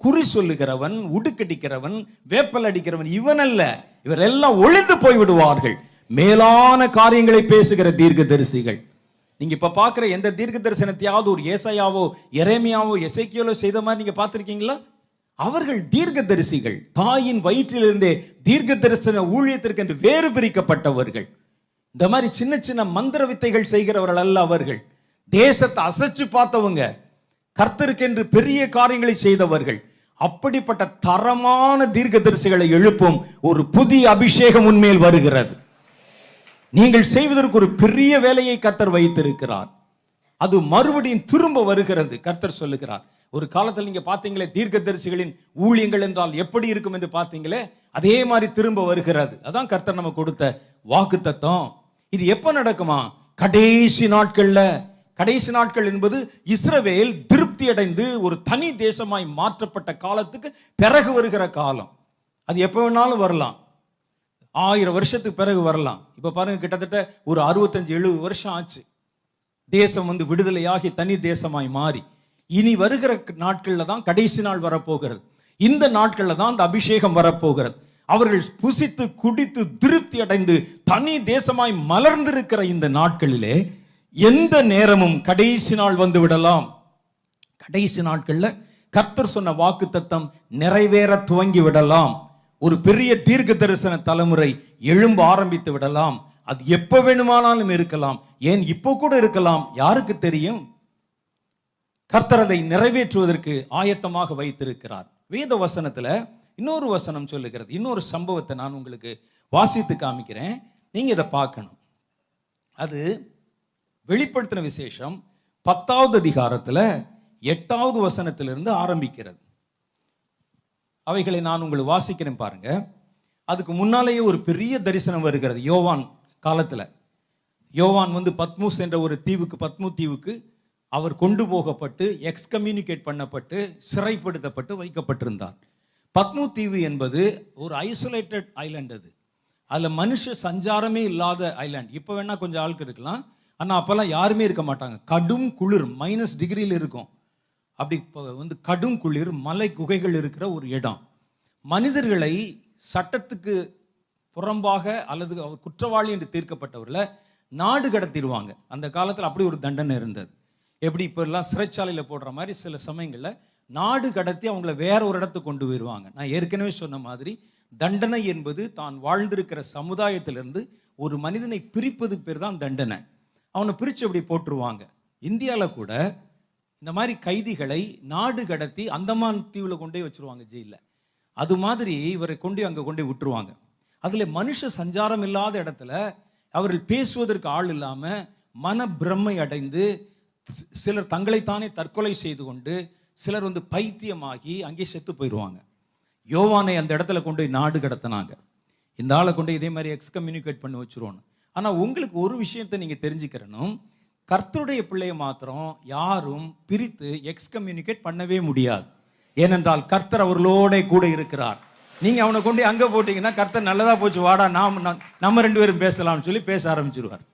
குறி சொல்லுகிறவன், உடுக்கடிக்கிறவன், வேப்பல் அடிக்கிறவன் இவன் அல்ல. இவர் எல்லாம் ஒளிந்து போய் விடுவார்கள். மேலான காரியங்களை பேசுகிற தீர்க்கதரிசிகள். நீங்க இப்ப பாக்குற எந்த தீர்க்க தரிசனத்தையாவது ஒரு ஏசாயாவோ எரேமியாவோ எசேக்கியேலோ செய்த மாதிரி நீங்க பார்த்திருக்கீங்களா? அவர்கள் தீர்க்க தரிசிகள். தாயின் வயிற்றிலிருந்தே தீர்க்க தரிசன ஊழியத்திற்கு என்று வேறு பிரிக்கப்பட்டவர்கள். இந்த மாதிரி சின்ன சின்ன மந்திர வித்தைகள் செய்கிறவர்கள் அல்ல அவர்கள். தேசத்தை அசைச்சு பார்த்தவங்க, கர்த்தருக்கு என்று பெரிய காரியங்களை செய்தவர்கள். அப்படிப்பட்ட தரமான தீர்க்க தரிசிகளை எழுப்பும் ஒரு புதிய அபிஷேகம் உன்மேல் வருகிறது. நீங்கள் செய்வதற்கு ஒரு பெரிய வேலையை கர்த்தர் வைத்திருக்கிறார். அது மறுபடியும் திரும்ப வருகிறது. கர்த்தர் சொல்லுகிறார், ஒரு காலத்தில் நீங்க பார்த்தீங்களே தீர்க்கதரிசிகளின் ஊழியங்கள் என்றால் எப்படி இருக்கும் என்று பார்த்தீங்களே, அதே மாதிரி திரும்ப வருகிறது. அதான் கர்த்தர் நமக்கு கொடுத்த வாக்குத்தத்தம். இது எப்ப நடக்குமா? கடைசி நாட்கள்ல. கடைசி நாட்கள் என்பது இஸ்ரவேல் திருப்தி அடைந்து ஒரு தனி தேசமாய் மாற்றப்பட்ட காலத்துக்கு பிறகு வருகிற காலம். அது எப்ப வேணாலும் வரலாம். 1000 வருஷத்துக்கு பிறகு வரலாம். இப்ப பாருங்க, கிட்டத்தட்ட ஒரு 65-70 வருஷம் ஆச்சு தேசம் விடுதலையாகி தனி தேசமாய் மாறி. இனி வருகிற நாட்கள்ல தான் கடைசி நாள் வரப்போகிறது. இந்த நாட்கள்ல தான் அந்த அபிஷேகம் வரப்போகிறது. அவர்கள் புசித்து குடித்து திருப்தி அடைந்து தனி தேசமாய் மலர்ந்திருக்கிற இந்த நாட்களிலே எந்த நேரமும் கடைசி நாள் வந்து விடலாம். கடைசி நாட்கள்ல கர்த்தர் சொன்ன வாக்குத்தத்தம் நிறைவேற துவங்கி விடலாம். ஒரு பெரிய தீர்க்க தரிசன தலைமுறை எழும்ப ஆரம்பித்து விடலாம். அது எப்ப வேணுமானாலும் இருக்கலாம், ஏன் இப்போ கூட இருக்கலாம், யாருக்கு தெரியும்? கர்த்தர் அதை நிறைவேற்றுவதற்கு ஆயத்தமாக வைத்திருக்கிறார். வேத வசனத்துல இன்னொரு வசனம் சொல்லுகிறது. இன்னொரு சம்பவத்தை நான் உங்களுக்கு வாசித்து காமிக்கிறேன், நீங்க இதை பார்க்கணும். அது வெளிப்படுத்தின விசேஷம் 10வது அதிகாரத்துல 8வது வசனத்திலிருந்து ஆரம்பிக்கிறது. அவைகளை நான் உங்களுக்கு வாசிக்கிறேன் பாருங்க. அதுக்கு முன்னாலேயே ஒரு பெரிய தரிசனம் வருகிறது. யோவான் காலத்துல யோவான் பத்மூஸ் என்ற ஒரு தீவுக்கு, பத்மு தீவுக்கு அவர் கொண்டு போகப்பட்டு எக்ஸ்கம்யூனிகேட் பண்ணப்பட்டு சிறைப்படுத்தப்பட்டு வைக்கப்பட்டிருந்தார். பத்மு தீவு என்பது ஒரு ஐசோலேட்டட் ஐலாண்ட். அதுல மனுஷ சஞ்சாரமே இல்லாத ஐலாண்ட். இப்ப வேணா கொஞ்சம் ஆளுக்கு இருக்கலாம், ஆனா அப்பெல்லாம் யாருமே இருக்க மாட்டாங்க. கடும் குளிர், -டிகிரியில் இருக்கும். அப்படி கடும் குளிர், மலை குகைகள் இருக்கிற ஒரு இடம். மனிதர்களை சட்டத்துக்கு புறம்பாக அல்லது குற்றவாளி என்று தீர்க்கப்பட்டவர்களை நாடு கடத்திடுவாங்க. அந்த காலத்தில் அப்படி ஒரு தண்டனை இருந்தது. எப்படி இப்போ எல்லாம் சிறைச்சாலையில் போடுற மாதிரி சில சமயங்களில் நாடு கடத்தி அவங்கள வேற ஒரு இடத்துக்கு கொண்டு போயிடுவாங்க. நான் ஏற்கனவே சொன்ன மாதிரி தண்டனை என்பது தான் வாழ்ந்திருக்கிற சமுதாயத்திலிருந்து ஒரு மனிதனை பிரிப்பதுக்கு பேர் தான் தண்டனை. அவனை பிரித்து அப்படி போட்டுருவாங்க. இந்தியாவில் கூட இந்த மாதிரி கைதிகளை நாடு கடத்தி அந்தமான் தீவில் கொண்டே வச்சிருவாங்க ஜெயிலில். அது மாதிரி இவரை அங்கே கொண்டு விட்டுருவாங்க. அதில் மனுஷ சஞ்சாரம் இல்லாத இடத்துல அவர்கள் பேசுவதற்கு ஆள் இல்லாமல் மன பிரம்மை அடைந்து சிலர் தங்களைத்தானே தற்கொலை செய்து கொண்டு சிலர் பைத்தியமாகி அங்கே செத்து போயிடுவாங்க. யோவானை அந்த இடத்துல கொண்டு நாடு கடத்தினாங்க. இந்த ஆளை கொண்டு இதே மாதிரி எக்ஸ்கம்யூனிகேட் பண்ணி வச்சிருவோன்னு. ஆனால் உங்களுக்கு ஒரு விஷயத்தை நீங்கள் தெரிஞ்சுக்கிறணும், கர்த்தருடைய பிள்ளையை மாத்திரம் யாரும் பிரித்து எக்ஸ்கம்யூனிகேட் பண்ணவே முடியாது. ஏனென்றால் கர்த்தர் அவர்களோட கூட இருக்கிறார். நீங்க அவனை கொண்டு அங்க போட்டீங்கன்னா கர்த்தர் நல்லதா போச்சு வாடா நம்ம 2 பேரும் பேசலாம்னு சொல்லி பேச ஆரம்பிச்சிருவார்.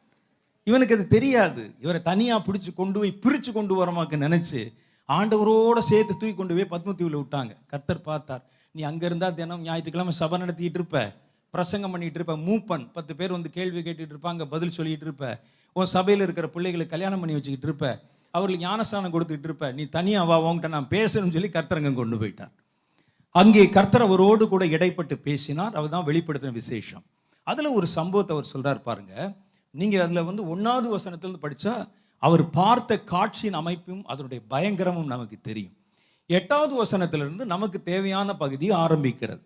இவனுக்கு அது தெரியாது. இவரை தனியா பிடிச்சு கொண்டு போய் பிரிச்சு கொண்டு வரமாக்கு நினைச்சு ஆண்டவரோட சேர்த்து தூக்கி கொண்டு போய் பத்மதீவுல விட்டாங்க. கர்த்தர் பார்த்தார், நீ அங்க இருந்தா தினம் ஞாயிற்றுக்கிழமை சபை நடத்திட்டு இருப்ப, பிரசங்கம் பண்ணிட்டு இருப்ப, மூப்பன் 10 பேர் கேள்வி கேட்டுட்டு இருப்பாங்க, பதில் சொல்லிட்டு இருப்ப, உன் சபையில் இருக்கிற பிள்ளைகளை கல்யாணம் பண்ணி வச்சுக்கிட்டு இருப்ப, அவர்களுக்கு ஞானஸ்தானம் கொடுத்துட்டு இருப்ப, நீ தனியா வா, உங்ககிட்ட நான் பேசணும்னு சொல்லி கர்த்தரங்க கொண்டு போயிட்டார். அங்கே கர்த்தர் அவரோடு கூட இடைப்பட்டு பேசினார். அவர் தான் வெளிப்படுத்தின விசேஷம். அதுல ஒரு சம்பவத்தை அவர் சொல்றார் பாருங்க. நீங்க அதுல 1வது வசனத்திலிருந்து படிச்சா அவர் பார்த்த காட்சியின் அமைப்பும் அதனுடைய பயங்கரமும் நமக்கு தெரியும். 8வது வசனத்திலிருந்து நமக்கு தேவையான பகுதி ஆரம்பிக்கிறது.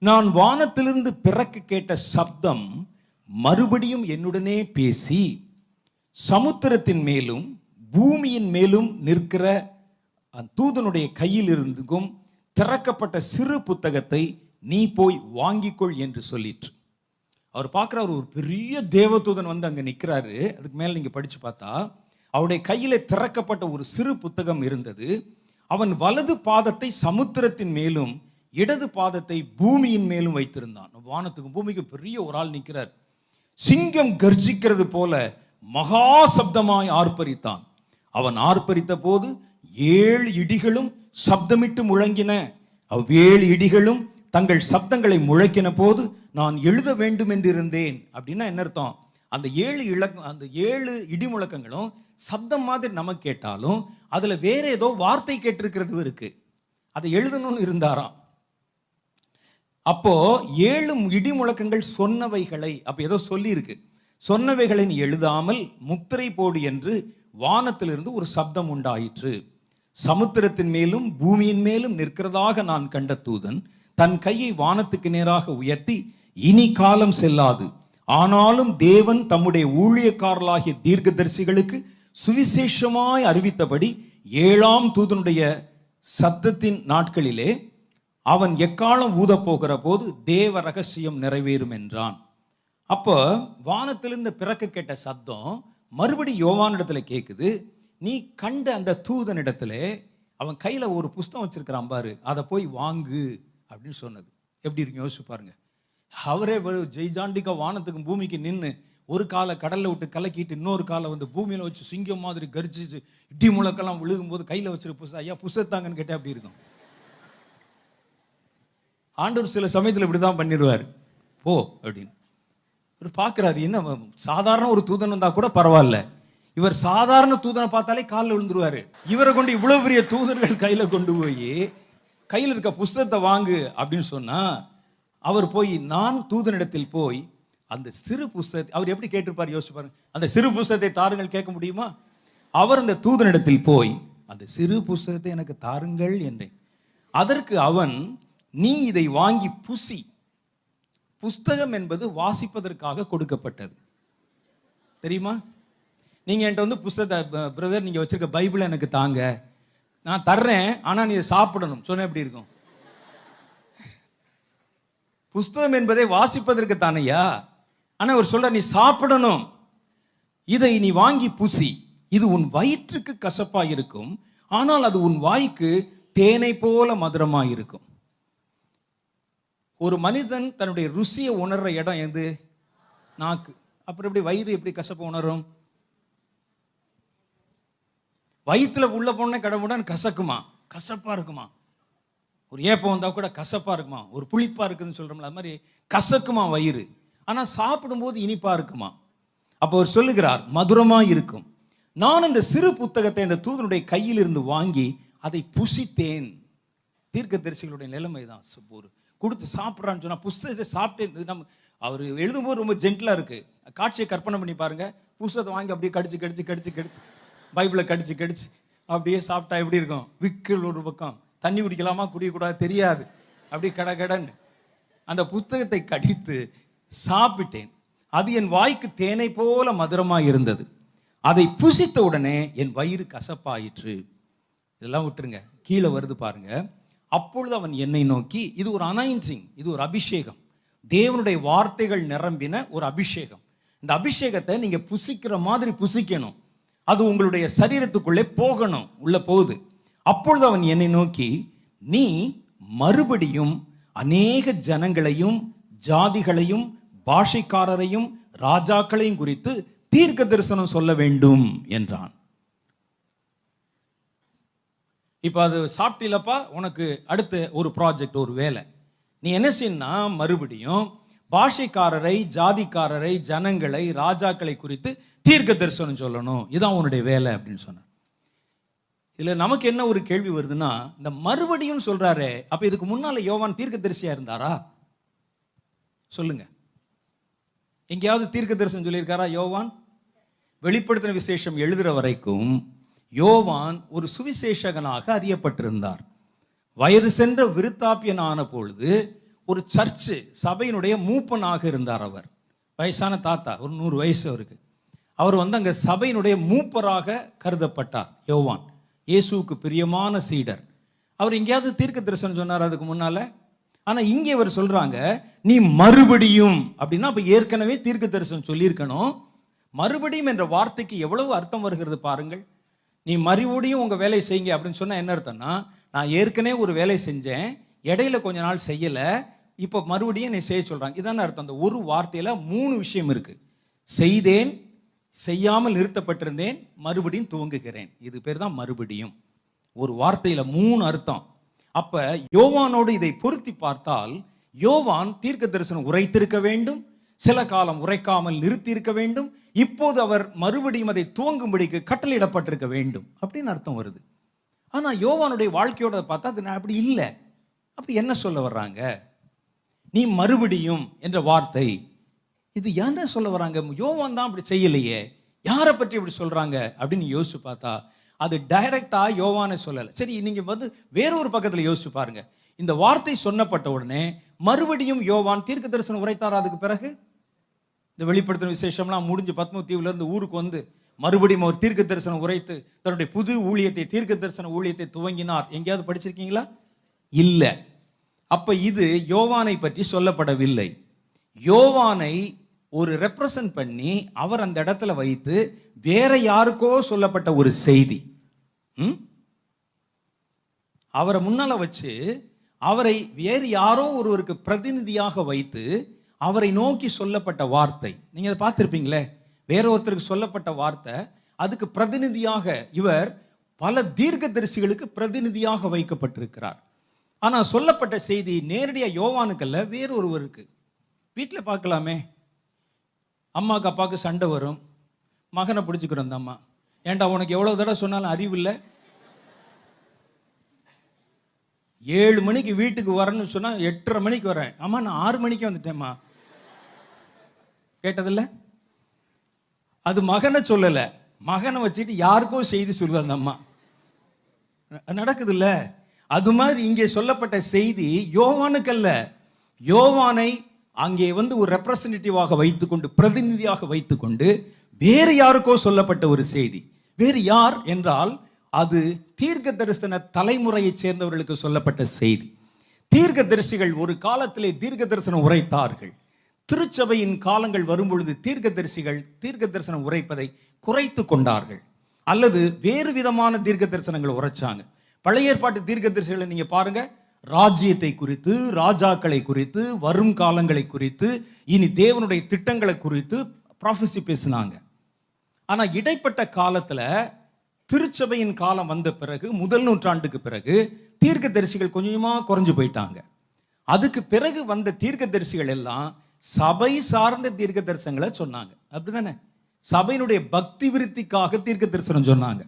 நான் வானத்திலிருந்து பிறக்க கேட்ட சப்தம் மறுபடியும் என்னுடனே பேசி, சமுத்திரத்தின் மேலும் பூமியின் மேலும் நிற்கிற தூதனுடைய கையில் இருந்தும் திறக்கப்பட்ட சிறு புத்தகத்தை நீ போய் வாங்கிக்கொள் என்று சொல்லிற்று. அவர் பார்க்கிறார், ஒரு பெரிய தேவதூதன் அங்க நிற்கிறாரு. அதுக்கு மேல நீங்க படிச்சு பார்த்தா அவருடைய கையில திறக்கப்பட்ட ஒரு சிறு புத்தகம் இருந்தது. அவன் வலது பாதத்தை சமுத்திரத்தின் மேலும் இடது பாதத்தை பூமியின் மேலும் வைத்திருந்தான். வானத்துக்கு பூமிக்கு பெரிய ஒரு ஆள் நிற்கிறார். சிங்கம் கர்ஜிக்கிறது போல மகா சப்தமாய் ஆர்ப்பரித்தான். அவன் ஆர்ப்பரித்த போது 7 இடிகளும் சப்தமிட்டு முழங்கின. அவ்வேழு இடிகளும் தங்கள் சப்தங்களை முழக்கின போது நான் எழுத வேண்டும் என்று இருந்தேன். அப்படின்னா என்ன அர்த்தம்? அந்த அந்த 7 இடி முழக்கங்களும் சப்தம் மாதிரி நமக்கு கேட்டாலும் அதுல வேற ஏதோ வார்த்தை கேட்டிருக்கிறது இருக்கு. அதை எழுதணும்னு இருந்தாராம். அப்போ 7 இடி முழக்கங்கள் சொன்னவைகளை, அப்ப ஏதோ சொல்லி இருக்கு, சொன்னவைகளை நீ எழுதாமல் முத்திரை போடு என்று வானத்திலிருந்து ஒரு சப்தம் உண்டாயிற்று. சமுத்திரத்தின் மேலும் பூமியின் மேலும் நிற்கிறதாக நான் கண்ட தூதன் தன் கையை வானத்துக்கு நேராக உயர்த்தி, இனி காலம் செல்லாது, ஆனாலும் தேவன் தம்முடைய ஊழியக்காரர்களாகிய தீர்க்கதரிசிகளுக்கு சுவிசேஷமாய் அறிவித்தபடி 7ஆம் தூதனுடைய சத்தத்தின் நாட்களிலே அவன் எக்காலம் ஊத போகிற போது தேவ ரகசியம் நிறைவேறும் என்றான். அப்போ வானத்திலிருந்து பிறக்க கேட்ட சத்தம் மறுபடி யோவானிடத்துல கேட்குது. நீ கண்ட அந்த தூதனிடத்துல அவன் கையில ஒரு புஸ்தகம் வச்சிருக்கிறான் பாரு, அதை போய் வாங்கு அப்படின்னு சொன்னது. எப்படி இருக்கு யோசிச்சு பாருங்க. அவரே ஜெய்ஜாண்டிக்கா வானத்துக்கும் பூமிக்கு நின்று ஒரு காலை கடல்ல விட்டு கலக்கிட்டு இன்னொரு காலை வந்து பூமியில வச்சு சிங்கம் மாதிரி கரிச்சிச்சு இடி முழக்கெல்லாம் விழுகும் போது கையில வச்சிருக்க புஸ்தகம், ஐயா புஸ்தத்தாங்கன்னு கேட்டா அப்படி இருக்கும். ஆண்டவர் சில சமயத்தில் இப்படிதான் பண்ணிடுவார். போ அப்படின்னு இவர் பார்க்கிறாரு. என்ன சாதாரண ஒரு தூதன் வந்தா கூட பரவாயில்ல, இவர் சாதாரண தூதனை பார்த்தாலே காலில் விழுந்துருவாரு. இவரை கொண்டு இவ்வளவு பெரிய தூதர்கள் கையில கொண்டு போய் கையில் இருக்க புஸ்தகத்தை வாங்கு அப்படின்னு சொன்னா, அவர் போய் நான் தூதனிடத்தில் போய் அந்த சிறு புஸ்தகத்தை, அவர் எப்படி கேட்டிருப்பார் யோசிச்சு பாருங்க. அந்த சிறு புஸ்தகத்தை தாருங்கள் கேட்க முடியுமா? அவர் அந்த தூதனிடத்தில் போய் அந்த சிறு புஸ்தகத்தை எனக்கு தாருங்கள் என்றேன். அதற்கு அவன், நீ இதை வாங்கி புசி. புஸ்தகம் என்பது வாசிப்பதற்காக கொடுக்கப்பட்டது, தெரியுமா? நீங்க என்கிட்ட வந்து புஸ்தகத்தை, பிரதர் நீங்க வச்சிருக்க பைபிளை எனக்கு தாங்க, நான் தர்றேன், ஆனா நீ சாப்பிடணும் சொன்ன எப்படி இருக்கும்? புஸ்தகம் என்பதை வாசிப்பதற்கு தானையா, ஆனா அவர் சொல்ற நீ சாப்பிடணும், இதை நீ வாங்கி புசி, இது உன் வயிற்றுக்கு கசப்பா இருக்கும், ஆனால் அது உன் வாய்க்கு தேனை போல மதுரமா இருக்கும். ஒரு மனிதன் தன்னுடைய ருசியை உணர்ற இடம் எது? நாக்கு. அப்புறம் எப்படி வயிறு எப்படி கசப்பை உணரும்? வயிற்றுல உள்ள போன கடவுடன் கசக்குமா, கசப்பா இருக்குமா? ஒரு ஏப்பம் வந்தா கூட கசப்பா இருக்குமா, ஒரு புளிப்பா இருக்குன்னு சொல்றோம்ல, அது மாதிரி கசக்குமா வயிறு. ஆனா சாப்பிடும்போது இனிப்பா இருக்குமா? அப்போ அவர் சொல்லுகிறார் மதுரமா இருக்கும். நான் இந்த சிறு புத்தகத்தை இந்த தூதனுடைய கையில் இருந்து வாங்கி அதை புசித்தேன். தீர்க்கதரிசிகளுடைய நிலைமை தான். ஒரு கொடுத்து சாப்பிட்றான்னு சொன்னா புஸ்தகத்தை சாப்பிட்டே, நம்ம அவர் எழுதும்போது ரொம்ப ஜென்டலா இருக்கு. காட்சியை கற்பனை பண்ணி பாருங்க. புஸ்தகத்தை வாங்கி அப்படியே கடிச்சு கடிச்சு கடிச்சு கடிச்சு பைபிளை கடிச்சு கடிச்சு அப்படியே சாப்பிட்டா எப்படி இருக்கும்? விக்கல் ஒரு பக்கம், தண்ணி குடிக்கலாமா குடிக்கக்கூடாது தெரியாது, அப்படி கடகடன்னு அந்த புத்தகத்தை கடித்து சாப்பிட்டேன். அது என் வாய்க்கு தேனை போல மதுரமாய் இருந்தது. அதை புசித்த உடனே என் வயிறு கசப்பாயிற்று. இதெல்லாம் விட்டுருங்க, கீழே வருது பாருங்க. அப்பொழுது அவன் என்னை நோக்கி, இது ஒரு அனாயின்சிங், இது ஒரு அபிஷேகம், தேவனுடைய வார்த்தைகள் நிரம்பின ஒரு அபிஷேகம். இந்த அபிஷேகத்தை நீங்க புசிக்கிற மாதிரி புசிக்கணும், அது உங்களுடைய சரீரத்துக்குள்ளே போகணும், உள்ள போகுது. அப்பொழுது அவன் என்னை நோக்கி, நீ மறுபடியும் அநேக ஜனங்களையும் ஜாதிகளையும் பாஷைக்காரரையும் ராஜாக்களையும் குறித்து தீர்க்க தரிசனம் சொல்ல வேண்டும் என்றான். இப்ப அது சாப்பிட்டீலப்பா, உனக்கு அடுத்த ஒரு ப்ராஜெக்ட், ஒரு வேலை. நீ என்ன செய்யணும்னா மறுபடியும் பாஷைக்காரரை ஜாதிக்காரரை ஜனங்களை ராஜாக்களை குறித்து தீர்க்க தரிசனம் சொல்லணும், இதான் உன்னுடைய வேலை அப்படின்னு சொன்ன. இதுல நமக்கு என்ன ஒரு கேள்வி வருதுன்னா, இந்த மறுபடியும் சொல்றாரு, அப்ப இதுக்கு முன்னால யோவான் தீர்க்க தரிசியா இருந்தாரா? சொல்லுங்க, எங்கேயாவது தீர்க்க தரிசனம் சொல்லியிருக்காரா யோவான்? வெளிப்படுத்தின விசேஷம் எழுதுற வரைக்கும் யோவான் ஒரு சுவிசேஷகனாக அறியப்பட்டிருந்தார். வயது சென்ற விருத்தாப்பியனான பொழுது ஒரு சர்ச்சு சபையினுடைய மூப்பனாக இருந்தார். அவர் வயசான தாத்தா, ஒரு 100 வயசு அவருக்கு. அவர் வந்து அங்க சபையினுடைய மூப்பராக கருதப்பட்டார் யோவான். இயேசுவுக்கு பிரியமான சீடர். அவர் எங்கேயாவது தீர்க்க தரிசனம் சொன்னார் அதுக்கு முன்னால? ஆனா இங்கே அவர் சொல்றாங்க, நீ மறுபடியும் அப்படின்னா அப்ப ஏற்கனவே தீர்க்க தரிசனம் சொல்லியிருக்கணும். மறுபடியும் என்ற வார்த்தைக்கு எவ்வளவு அர்த்தம் வருகிறது பாருங்கள். நீ மறுபடியும் உங்க வேலை செய்யுங்க அப்படின்னு சொன்னா என்ன அர்த்தம்னா, நான் ஏற்கனவே ஒரு வேலை செஞ்சேன், இடையில கொஞ்ச நாள் செய்யல, இப்ப மறுபடியும் நீ செய்ய சொல்றாங்க. இதான அர்த்தம். அந்த ஒரு வார்த்தையில 3 விஷயம் இருக்கு. செய்தேன், செய்யாமல் நிறுத்தப்பட்டிருந்தேன், மறுபடியும் துவங்குகிறேன். இது பேர் தான் மறுபடியும். ஒரு வார்த்தையில 3 அர்த்தம். அப்ப யோவானோடு இதை பொருத்தி பார்த்தால், யோவான் தீர்க்க தரிசனம் உரைத்திருக்க வேண்டும், சில காலம் உரைக்காமல் நிறுத்தி இருக்க வேண்டும், இப்போது அவர் மறுபடியும் அதை துவங்கும்படிக்கு கட்டளையிடப்பட்டிருக்க வேண்டும் அப்படின்னு அர்த்தம் வருது. ஆனா யோவானுடைய வாழ்க்கையோட பார்த்தா அது அப்படி இல்லை. அப்படி என்ன சொல்ல வர்றாங்க? நீ மறுபடியும் என்ற வார்த்தை இது என்ன சொல்ல வர்றாங்க? யோவான் தான் அப்படி செய்யலையே, யாரை பற்றி இப்படி சொல்றாங்க அப்படின்னு யோசிச்சு பார்த்தா அது டைரக்டா யோவானை சொல்லலை. சரி, நீங்க வேறொரு பக்கத்தில் யோசிச்சு பாருங்க. இந்த வார்த்தை சொன்னப்பட்ட உடனே மறுபடியும் யோவான் தீர்க்க தரிசனம் உரைத்தாரா? அதுக்கு பிறகு இந்த வெளிப்படுத்தின விசேஷம்லாம் முடிஞ்சு பத்ம தீவுல இருந்து ஊருக்கு மறுபடியும் அவர் தீர்க்க தரிசனம் உரைத்து தன்னுடைய புது ஊழியத்தை, தீர்க்க தரிசன ஊழியத்தை துவங்கினார். எங்கேயாவது படிச்சிருக்கீங்களா? இல்ல. அப்ப இது யோவானை பற்றி சொல்லப்படவில்லை. யோவானை ஒரு ரெப்ரசன்ட் பண்ணி அவர் அந்த இடத்துல வைத்து வேற யாருக்கோ சொல்லப்பட்ட ஒரு செய்தி. அவரை முன்னால வச்சு அவரை வேறு யாரோ ஒருவருக்கு பிரதிநிதியாக வைத்து அவரை நோக்கி சொல்லப்பட்ட வார்த்தை. நீங்க அதை பார்த்திருப்பீங்களே, வேற ஒருத்தருக்கு சொல்லப்பட்ட வார்த்தை, அதுக்கு பிரதிநிதியாக இவர் பல தீர்க்கதரிசிகளுக்கு பிரதிநிதியாக வைக்கப்பட்டிருக்கிறார். ஆனா சொல்லப்பட்ட செய்தி நேரடியா யோவானுக்கு அல்ல, வேறு ஒருவருக்கு. வீட்டில் பார்க்கலாமே, அம்மாவுக்கு அப்பாவுக்கு சண்டை வரும், மகனை பிடிச்சிக்கிறோம் அந்த அம்மா, ஏன்டா உனக்கு எவ்வளவு தடவை சொன்னாலும் அறிவு இல்லை, 7 மணிக்கு வீட்டுக்கு வரணும்னு சொன்னா 8:30 மணிக்கு வரேன், அம்மா நான் 6 மணிக்கு வந்துட்டேம்மா. கேட்டதில்ல? அது மகனை சொல்லல, மகனை வச்சுட்டு யாருக்கோ செய்தி சொல்லுது அந்த அம்மா. நடக்குது இல்ல? அது மாதிரி இங்கே சொல்லப்பட்ட செய்தி யோவானுக்கு அல்ல, யோவானை அங்கே ஒரு ரெப்ரசன்டேட்டிவாக வைத்துக்கொண்டு, பிரதிநிதியாக வைத்துக்கொண்டு வேறு யாருக்கோ சொல்லப்பட்ட ஒரு செய்தி. வேறு யார் என்றால் அது தீர்க்க தரிசன தலைமுறையை சேர்ந்தவர்களுக்கு சொல்லப்பட்ட செய்தி. தீர்க்க தரிசிகள் ஒரு காலத்திலே தீர்க்க தரிசனம் உரைத்தார்கள். திருச்சபையின் காலங்கள் வரும்பொழுது தீர்க்க தரிசிகள் தீர்க்க தரிசனம் உரைப்பதை குறைத்து கொண்டார்கள், அல்லது வேறு விதமான தீர்க்க தரிசனங்கள் உரைச்சாங்க. பழைய ஏற்பாட்டு தீர்க்க தரிசிகளை நீங்க பாருங்க, ராஜ்யத்தை குறித்து, ராஜாக்களை குறித்து, வரும் காலங்களை குறித்து, இனி தேவனுடைய திட்டங்களை குறித்து ப்ராஃபஸி பேசினாங்க. ஆனா இடைப்பட்ட காலத்துல திருச்சபையின் காலம் வந்த பிறகு, முதல் நூற்றாண்டுக்கு பிறகு தீர்க்க தரிசிகள் கொஞ்சமா குறைஞ்சு போயிட்டாங்க. அதுக்கு பிறகு வந்த தீர்க்க தரிசிகள் எல்லாம் சபை சார்ந்த தீர்க்க தரிசனங்களை சொன்னாங்க. அப்படிதானே? சபையினுடைய பக்தி விருத்திக்காக தீர்க்க தரிசனம் சொன்னாங்க.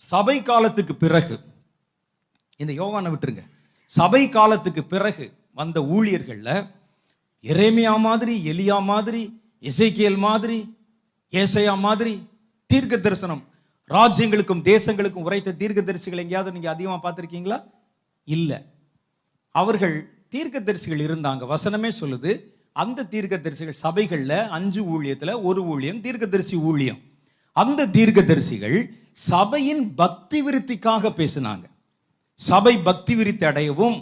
சபை காலத்துக்கு பிறகு, இந்த யோவானை விட்டுருங்க, சபை காலத்துக்கு பிறகு வந்த ஊழியர்கள்ல எரேமியா மாதிரி, எலியா மாதிரி, எசேக்கியேல் மாதிரி, ஏசாயா மாதிரி தீர்க்க தரிசனம் ராஜ்யங்களுக்கும் தேசங்களுக்கும் உரைத்த தீர்க்க தரிசிகள் எங்கேயாவது நீங்க அதிகமா பார்த்திருக்கீங்களா? இல்ல. அவர்கள் தீர்க்க தரிசிகள் இருந்தாங்க, வசனமே சொல்லுது. அந்த தீர்க்க தரிசிகள் சபைகள்ல 5 ஊழியத்துல ஒரு ஊழியம் தீர்க்க தரிசி ஊழியம். அந்த தீர்க்க தரிசிகள் சபையின் பக்தி விருத்திக்காக பேசினாங்க. சபை பக்தி விருத்தி அடையவும்,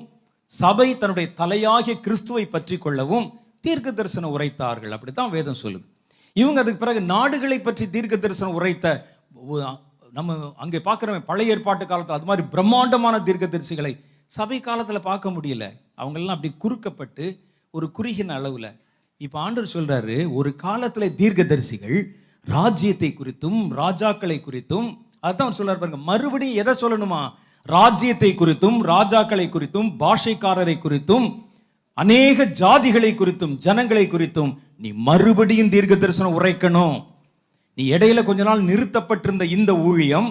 சபை தன்னுடைய தலையாகிய கிறிஸ்துவை பற்றி கொள்ளவும் தீர்க்க தரிசனம் உரைத்தார்கள். அப்படித்தான் வேதம் சொல்லுது. இவங்க அதுக்கு பிறகு நாடுகளை பற்றி தீர்க்க தரிசனம் உரைத்த, நம்ம அங்கே பார்க்கிறோம் பழைய ஏற்பாட்டு காலத்தில் அது மாதிரி பிரம்மாண்டமான தீர்க்க தரிசிகளை சபை காலத்துல பார்க்க முடியல. அவங்க எல்லாம் அப்படி குறுக்கப்பட்டு ஒரு குறுகின அளவுல. இப்ப ஆண்டவர் சொல்றாரு, ஒரு காலத்துல தீர்க்க தரிசிகள் ராஜ்யத்தை குறித்தும் ராஜாக்களை குறித்தும், அதான் அவர் சொல்றாரு பாருங்க, மறுபடியும் எதை சொல்லணுமா? ராஜ்யத்தை குறித்தும் ராஜாக்களை குறித்தும் பாஷைக்காரரை குறித்தும் அநேக ஜாதிகளை குறித்தும் ஜனங்களை குறித்தும் நீ மறுபடியும் தீர்க்க தரிசனம் உரைக்கணும். நீ இடையில கொஞ்ச நாள் நிறுத்தப்பட்டிருந்த இந்த ஊழியம்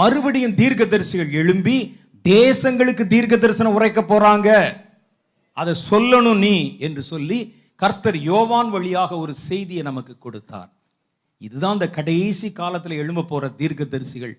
மறுபடியும் தீர்க்க தரிசிகள் எழும்பி தேசங்களுக்கு தீர்க்க தரிசனம் உரைக்க போறாங்க, அதை சொல்லணும் நீ என்று சொல்லி கர்த்தர் யோவான் வழியாக ஒரு செய்தியை நமக்கு கொடுத்தார். இதுதான் இந்த கடைசி காலத்தில் எழும்ப போற தீர்க்க தரிசிகள்.